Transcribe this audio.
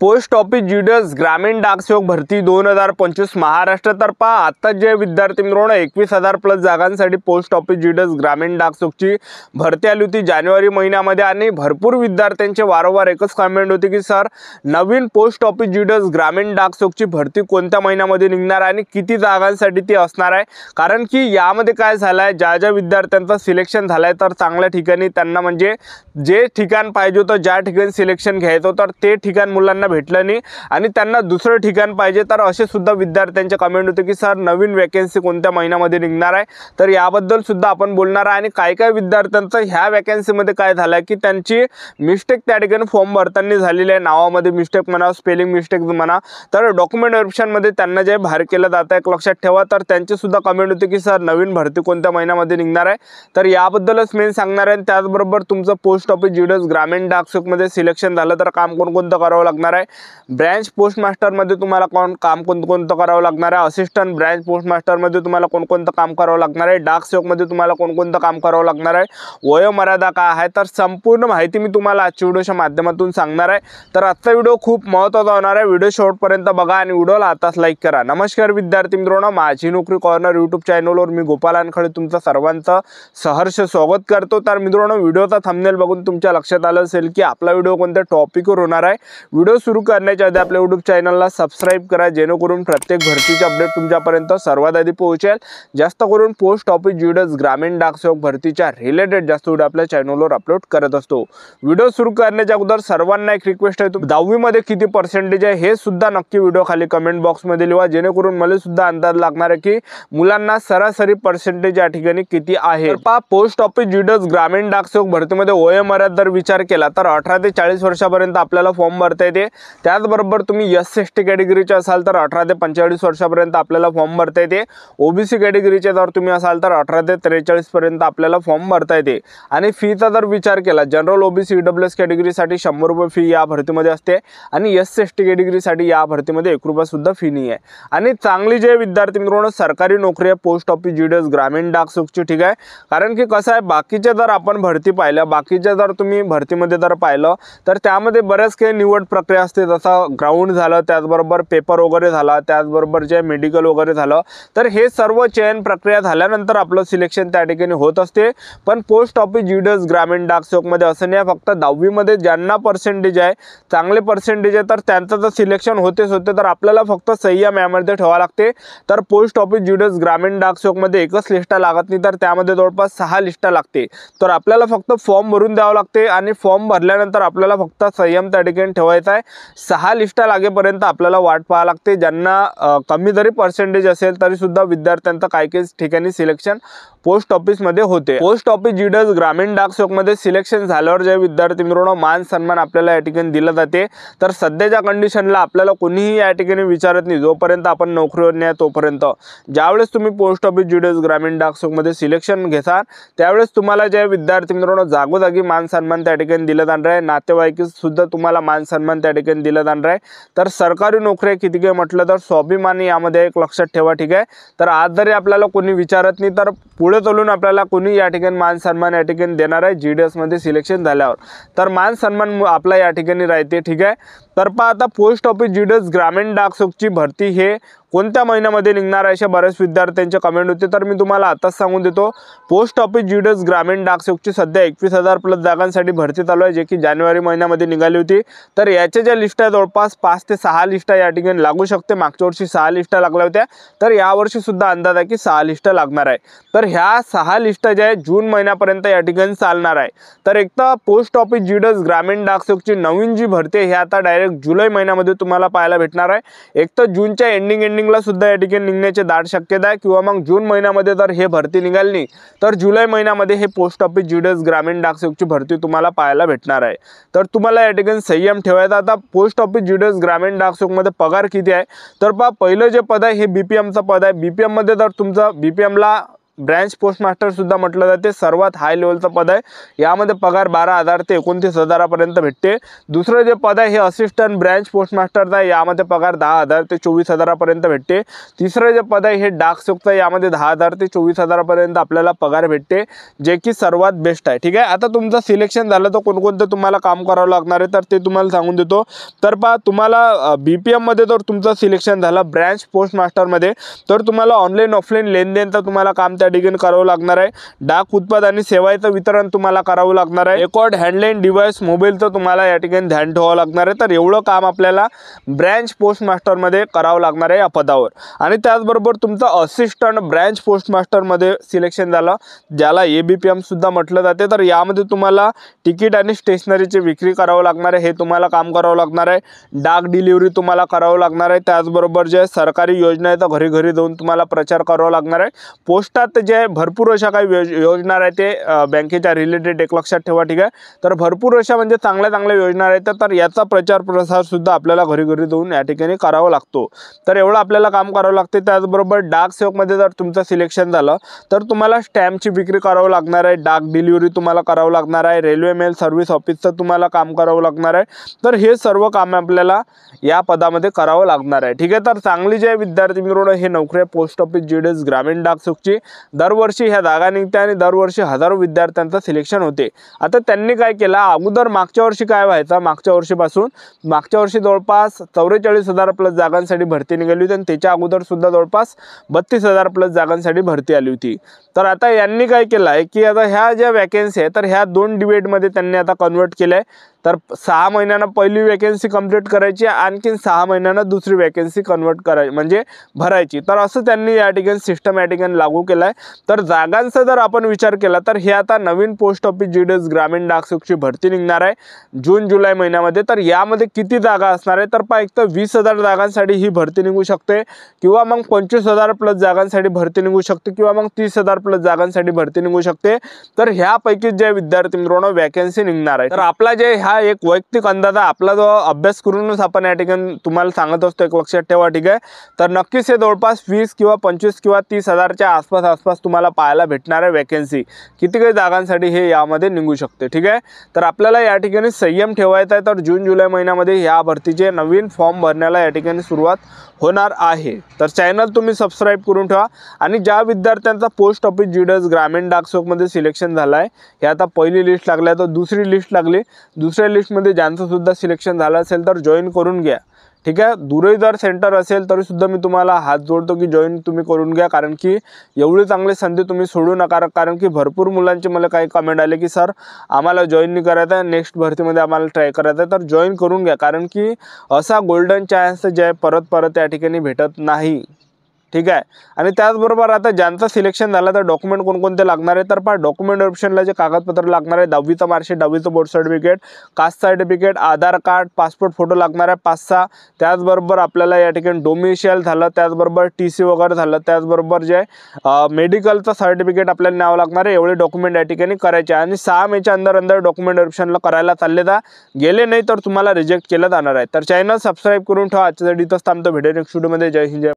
Post office GDS ग्रामीण डाक सेवक भरती 2025 महाराष्ट्रातर्फे आता जे विद्यार्थी मित्रांनो 21,000 प्लस जागांसाठी पोस्ट ऑफिस जीडीएस ग्रामीण डाक सेवकची भरती आली होती जानेवारी महिन्यामध्ये। आणि भरपूर विद्यार्थ्यांचे वारंवार एकच कमेंट होती की सर नवीन पोस्ट ऑफिस जीडीएस ग्रामीण डाक सेवकची भरती कोणत्या महिन्यामध्ये निघणार आणि किती जागांसाठी ती असणार आहे। कारण की यामध्ये काय झालं आहे, ज्या ज्या विद्यार्थ्यांचं सिलेक्शन झालं आहे तर चांगल्या ठिकाणी त्यांना म्हणजे जे ठिकाण पाहिजे होतं, ज्या ठिकाणी सिलेक्शन घ्यायचं होतं ते ठिकाण मुलांना भेटलं नाही आणि त्यांना दुसरं ठिकाण पाहिजे। तर असे सुद्धा विद्यार्थ्यांचे कमेंट होते की सर नवीन वॅकन्सी कोणत्या महिन्यामध्ये निघणार आहे। तर याबद्दल सुद्धा आपण बोलणार आहे। आणि काय काय विद्यार्थ्यांचं ह्या वॅकन्सीमध्ये काय झालं आहे की त्यांची मिस्टेक त्या ठिकाणी फॉर्म भरताना झालेली आहे, नावामध्ये मिस्टेक म्हणा, स्पेलिंग मिस्टेक म्हणा, तर डॉक्युमेंट व्हेरिफिकेशनमध्ये त्यांना जे बाहेर केलं जातं एक लक्षात ठेवा। तर त्यांचे सुद्धा कमेंट होते की सर नवीन भरती कोणत्या महिन्यामध्ये निघणार आहे। तर याबद्दलच मेन सांगणार आहे। त्याचबरोबर तुमचं पोस्ट ऑफिस जीडीएस ग्रामीण डाक सेवकमध्ये सिलेक्शन झालं तर काम कोणकोणतं करावं लागणार आहे, ब्रांच पोस्ट मास्टरमध्ये तुम्हाला काम कोणकोणतं करावं लागणार आहे, असिस्टंट ब्रांच पोस्ट मास्टरमध्ये तुम्हाला कोणकोणतं काम करावं लागणार आहे, डाक सेवकमध्ये तुम्हाला कोणकोणतं काम करावं लागणार आहे, वयोमर्यादा काय आहे, तर संपूर्ण माहिती मी तुम्हाला आजच्या व्हिडिओच्या माध्यमातून सांगणार आहे। तर आजचा व्हिडिओ खूप महत्त्वाचा होणार आहे, व्हिडिओ शेवटपर्यंत बघा आणि व्हिडिओला आताच लाईक करा। नमस्कार विद्यार्थी मित्रांनो, माझी नोकरी कॉर्नर यूट्यूब चॅनलवर मी गोपाल वानखडे तुमचं सर्वांचं सहर्ष स्वागत करतो। तर मित्रांनो व्हिडिओचा थंबनेल बघून तुमच्या लक्षात आलं असेल की आपला व्हिडिओ कोणत्या टॉपिकवर होणार आहे। व्हिडिओ सुरू करण्याच्या आधी आपल्या यूट्यूब चॅनलला सबस्क्राइब करा जेणेकरून प्रत्येक भरतीचे अपडेट तुमच्यापर्यंत सर्वात आधी पोहोचेल। जास्त करून पोस्ट ऑफिस जीडीएस ग्रामीण डाक सेवक भरतीच्या रिलेटेड जास्त व्हिडिओ आपल्या चॅनलवर अपलोड करत असतो। व्हिडिओ सुरू करण्याच्या अगोदर सर्वांना एक रिक्वेस्ट आहे, 10वी मध्ये किती पर्सेंटेज आहे हे सुद्धा नक्की व्हिडिओ खाली कमेंट बॉक्समध्ये लिहा जेणेकरून मला सुद्धा अंदाज लागणार आहे की मुलांना सरासरी पर्सेंटेज या ठिकाणी किती आहे। पोस्ट ऑफिस जीडीएस ग्रामीण डाक सेवक भरतीमध्ये वयोमर्यादा जर विचार केला तर 18 ते 40 वर्षापर्यंत आपल्याला फॉर्म भरता येते। त्याचबरोबर तुम्ही एससी कॅटेगरीचे असाल तर 18 ते 45 वर्षापर्यंत आपल्याला फॉर्म भरता येते। ओबीसी कॅटेगरीचे जर तुम्ही असाल तर 18 ते 43 पर्यंत आपल्याला फॉर्म भरता येते। आणि फीचा जर विचार केला जनरल ओबीसी ईडब्ल्यूएस कॅटेगरीसाठी 100 रुपये फी या भरतीमध्ये असते आणि एससी कॅटेगरीसाठी या भरतीमध्ये 1 रुपया सुद्धा फी नाही आहे। आणि चांगली जे विद्यार्थी मित्रांनो सरकारी नोकरी आहे पोस्ट ऑफिस जीडीएस ग्रामीण डाक सेवकची, ठीक आहे। कारण की कसं आहे बाकीच्या जर आपण भरती पाहिल्या, बाकीच्या जर तुम्ही भरतीमध्ये जर पाहिलं तर त्यामध्ये बऱ्याच काही निवड प्रक्रिया असते, जसं ग्राउंड झालं, त्याचबरोबर पेपर वगैरे झाला, त्याचबरोबर जे मेडिकल वगैरे झालं, तर हे सर्व चयन प्रक्रिया झाल्यानंतर आपलं सिलेक्शन त्या ठिकाणी होत असते। पण पोस्ट ऑफिस जीडीएस ग्रामीण डाक सेवकमध्ये असं नाही, फक्त 10वी मध्ये ज्यांना पर्सेंटेज आहे, चांगले पर्सेंटेज आहे, तर त्यांचं जर सिलेक्शन होतेच होते। तर आपल्याला फक्त संयम यामध्ये ठेवावं लागते। तर पोस्ट ऑफिस जीडीएस ग्रामीण डाक सेवकमध्ये एकच लिस्टा लागत नाही, तर त्यामध्ये जवळपास 6 लिस्टा लागते। तर आपल्याला फक्त फॉर्म भरून द्यावं लागते आणि फॉर्म भरल्यानंतर आपल्याला फक्त संयम त्या ठिकाणी ठेवायचा आहे। 6 लिस्टा लागेपर्यंत आपल्याला वाट पाहावी लागते। ज्यांना कमी जरी पर्सेंटेज असेल तरी सुद्धा विद्यार्थ्यांचं काही काही ठिकाणी सिलेक्शन पोस्ट ऑफिस मध्ये होते। पोस्ट ऑफिस जीडीएस ग्रामीण डाक सेवक मध्ये सिलेक्शन झाल्यावर जे विद्यार्थी मित्रांनो मान सन्मान आपल्याला या ठिकाणी दिला जाते। तर सध्याच्या कंडिशनला आपल्याला कोणीही या ठिकाणी विचारत नाही, जोपर्यंत आपण नोकरीवर नाही तोपर्यंत। ज्यावेळेस तुम्ही पोस्ट ऑफिस जीडीएस ग्रामीण डाक सेवक मध्ये सिलेक्शन घेता त्यावेळेस तुम्हाला जे विद्यार्थी मित्रांनो जागोजागी मान सन्मान त्या ठिकाणी दिला जाणार आहे, नातेवाईक सुद्धा तुम्हाला मान सन्मान त्या ठिकाणी दिला जाणार आहे। तर सरकारी नोकरी किती काय म्हटलं तर स्वाभिमानी यामध्ये एक लक्षात ठेवा, ठीक आहे। तर आज जरी आपल्याला कोणी विचारत नाही तर पुढे चालून आपल्याला कोणी या ठिकाणी मान सन्मान या ठिकाणी देणार आहे जीडीएस मध्ये सिलेक्शन झाल्यावर। तर मान सन्मान आपला या ठिकाणी राहते, ठीक आहे। तर पहा आता पोस्ट ऑफिस जीडीएस ग्रामीण डाक सेवकची भरती हे कोणत्या महिन्यामध्ये निघणार आहे अशा बरेच विद्यार्थ्यांचे कमेंट होते। तर मी तुम्हाला आताच सांगून देतो, पोस्ट ऑफिस जीडीएस ग्रामीण डाक सेवकची सध्या 21,000 प्लस जागांसाठी भरती चालू आहे, जे की जानेवारी महिन्यामध्ये निघाली होती। तर याच्या ज्या लिस्टा जवळपास 5 ते 6 लिस्टा या ठिकाणी लागू शकते। मागच्या वर्षी 6 लिस्टा लागल्या होत्या, तर यावर्षी सुद्धा अंदाज आहे की 6 लिस्टा लागणार आहे। तर ह्या 6 लिस्टा ज्या आहेत जून महिन्यापर्यंत या ठिकाणी चालणार आहे। तर एक तर पोस्ट ऑफिस जीडीएस ग्रामीण डाक सेवकची नवीन जी भरती आहे हे आता डायरेक्ट जुलै महिन्यामध्ये तुम्हाला पाहायला भेटणार आहे। एक तर जूनच्या एंडिंगला सुद्धा या ठिकाणी निघण्याची दाट शक्यता आहे, किंवा मग जून महिन्यामध्ये जर हे भरती निघाली नाही तर जुलै महिन्यामध्ये हे पोस्ट ऑफिस जीडीएस ग्रामीण डाक सेवकची भरती तुम्हाला पाहायला भेटणार आहे। तर तुम्हाला या ठिकाणी संयम ठेवायचा। आता पोस्ट ऑफिस जीडीएस ग्रामीण डाक सेवकमध्ये पगार किती आहे, तर पहा पहिलं जे पद आहे हे बीपीएमचं पद आहे। बीपीएम मध्ये जर तुमचं बीपीएमला ब्रँच पोस्ट मास्टर सुद्धा म्हटलं जाते, सर्वात हाय लेवलचं पद आहे. यामध्ये पगार 12,000 ते 29,000 भेटते. दुसरं जे पद आहे हे असिस्टंट ब्रँच पोस्ट मास्टरचं आहे. यामध्ये पगार 10,000 ते 24,000 भेटते. तिसरं जे पद आहे हे डाक सेवकचं आहे. यामध्ये 10,000 ते 24,000 आपल्याला पगार भेटते, जे की सर्वात बेस्ट आहे. ठीक आहे, आता तुमचं सिलेक्शन झालं तर कोणकोणतं तुम्हाला काम करावं लागणार आहे तर ते तुम्हाला सांगून देतो. तर पहा, तुम्हाला BPM मध्ये जर तुमचं सिलेक्शन झालं ब्रँच पोस्ट मास्टरमध्ये, तर तुम्हाला ऑनलाईन ऑफलाईन लेनदेनचं तुम्हाला काम त्या ठिकाणी करावं लागणार आहे. डाक उत्पाद आणि सेवांचं वितरण तुम्हाला करावं लागणार आहे. रेकॉर्ड हँडलाईन डिव्हाइस मोबाईलचं तुम्हाला या ठिकाणी ध्यान ठेवावं लागणार आहे. तर एवढं काम आपल्याला ब्रँच पोस्ट मास्टरमध्ये करावं लागणार आहे या पदावर. आणि त्याचबरोबर तुमचं असिस्टंट ब्रँच पोस्ट मास्टरमध्ये सिलेक्शन झालं, ज्याला ABPM सुद्धा म्हटलं जाते, तर यामध्ये तुम्हाला तिकीट आणि स्टेशनरीची विक्री करावं लागणार आहे. हे तुम्हाला काम करावं लागणार आहे. डाक डिलिव्हरी तुम्हाला करावं लागणार आहे. त्याचबरोबर जे सरकारी योजना आहे तर घरी घरी जाऊन तुम्हाला प्रचार करावा लागणार आहे. पोस्टात जे भरपूर अशा काही योजना आहेत ते बँकेच्या रिलेटेड एक लक्षात ठेवा. ठीक आहे, तर भरपूर अशा म्हणजे चांगल्या योजना आहेत, तर याचा प्रचार प्रसार सुद्धा आपल्याला घरी घरी जाऊन या ठिकाणी करावा लागतो. तर एवढं आपल्याला काम करावं लागते. त्याचबरोबर डाक सेवकमध्ये जर तुमचं सिलेक्शन झालं तर तुम्हाला स्टॅम्पची विक्री करावं लागणार आहे. डाक डिलिव्हरी तुम्हाला करावं लागणार आहे. रेल्वे मेल सर्व्हिस ऑफिसचं तुम्हाला काम करावं लागणार आहे. तर हे सर्व काम आपल्याला या पदामध्ये करावं लागणार आहे. ठीक आहे, तर चांगली जे विद्यार्थी मित्रांनो, हे नोकरी पोस्ट ऑफिस GDS ग्रामीण डाक सेवकची दरवर्षी ह्या जागा निघते आणि दरवर्षी हजारो विद्यार्थ्यांचं सिलेक्शन होते. आता त्यांनी काय केलं, अगोदर मागच्या वर्षी काय व्हायचं, मागच्या वर्षी जवळपास 44,000 प्लस जागांसाठी भरती निघाली होती आणि त्याच्या अगोदर सुद्धा जवळपास 32,000 प्लस जागांसाठी भरती आली होती. तर आता यांनी काय केलं आहे की आता ह्या ज्या वॅकन्सी आहे तर ह्या 2 डिव्हिडमध्ये त्यांनी आता कन्वर्ट केलं आहे. तर 6 महिन्यांना पहिली वॅकन्सी कंप्लीट करायची, आणखीन 6 महिन्यांना दुसरी वॅकन्सी कन्वर्ट करायची म्हणजे भरायची. तर असं त्यांनी या ठिकाणी सिस्टम या ठिकाणी लागू केलं आहे. तर जागांचा जर आपण विचार केला तर हे आता नवीन पोस्ट ऑफिस GDS ग्रामीण डाक सेवकची भरती निघणार आहे जून-जुलै महिन्यामध्ये. तर यामध्ये किती जागा असणार आहे तर पहा, एक तर 20,000 जागांसाठी ही भरती निघू शकते, किंवा मग 25,000 प्लस जागांसाठी भरती निघू शकते, किंवा मग 30,000 प्लस जागांसाठी भरती निघू शकते. तर ह्यापैकी जे विद्यार्थी मित्रांनो वॅकन्सी निघणार आहे, तर आपला जे हा एक वैयक्तिक अंदाज आहे, आपला जो अभ्यास करूनच आपण या ठिकाणी तुम्हाला सांगत असतो, एक लक्षात ठेवा. ठीक आहे, तर नक्कीच हे जवळपास 20 किंवा 25 किंवा 30,000च्या आसपास तुम्हाला पाहायला भेटणार आहे वॅकन्सी. किती काही जागांसाठी हे यामध्ये निघू शकते. ठीक आहे, तर आपल्याला या ठिकाणी संयम ठेवायचा आहे. तर जून-जुलै महिन्यामध्ये या भरतीचे नवीन फॉर्म भरण्याला या ठिकाणी सुरुवात होणार आहे. तर चॅनल तुम्ही सबस्क्राईब करून ठेवा. आणि ज्या विद्यार्थ्यांचा पोस्ट ऑफिस GDS ग्रामीण डाक सेवकमध्ये सिलेक्शन झालं आहे, हे आता पहिली लिस्ट लागली आहे, तर दुसरी लिस्ट लागली. दुसऱ्या लिस्टमध्ये ज्यांचं सुद्धा सिलेक्शन झालं असेल तर जॉईन करून घ्या. ठीक आहे, दूरही जर सेंटर असेल तरी सुद्धा मी तुम्हाला हात जोडतो की जॉईन तुम्ही करून घ्या, कारण की एवढी चांगली संधी तुम्ही सोडू नका. कारण की भरपूर मुलांचे मला काही कमेंट आले की सर आम्हाला जॉईन नाही करायचं आहे, नेक्स्ट भरतीमध्ये आम्हाला ट्राय करायचं आहे. तर जॉईन करून घ्या, कारण की असा गोल्डन चान्स जे आहे परत या ठिकाणी भेटत नाही. ठीक आहे, आणि त्याचबरोबर आता ज्यांचं सिलेक्शन झालं तर डॉक्युमेंट कोणकोणते लागणार आहे तर पहा, डॉक्युमेंट ऑप्शनला जे कागदपत्र लागणार आहे 10वीचं मार्कशीट, 10वीचं board certificate, caste certificate, Aadhaar card, passport photo लागणार आहे 5-6. त्याचबरोबर आपल्याला या ठिकाणी डोमिशियल झालं, त्याचबरोबर TC वगैरे झालं, त्याचबरोबर जे मेडिकलचं सर्टिफिकेट आपल्याला न्यावं लागणार आहे. एवढे डॉक्युमेंट या ठिकाणी करायचे आणि 6 मेच्या अंदर डॉक्युमेंट ऑप्शनला करायला चालले जा, गेले नाही तर तुम्हाला रिजेक्ट केलं जाणार आहे. तर चॅनल सबस्क्राईब करून ठेवा. आजच्यासाठी इथंच थांबतो. भेटू नेक्स्ट व्हिडिओमध्ये. जय हिंद, जय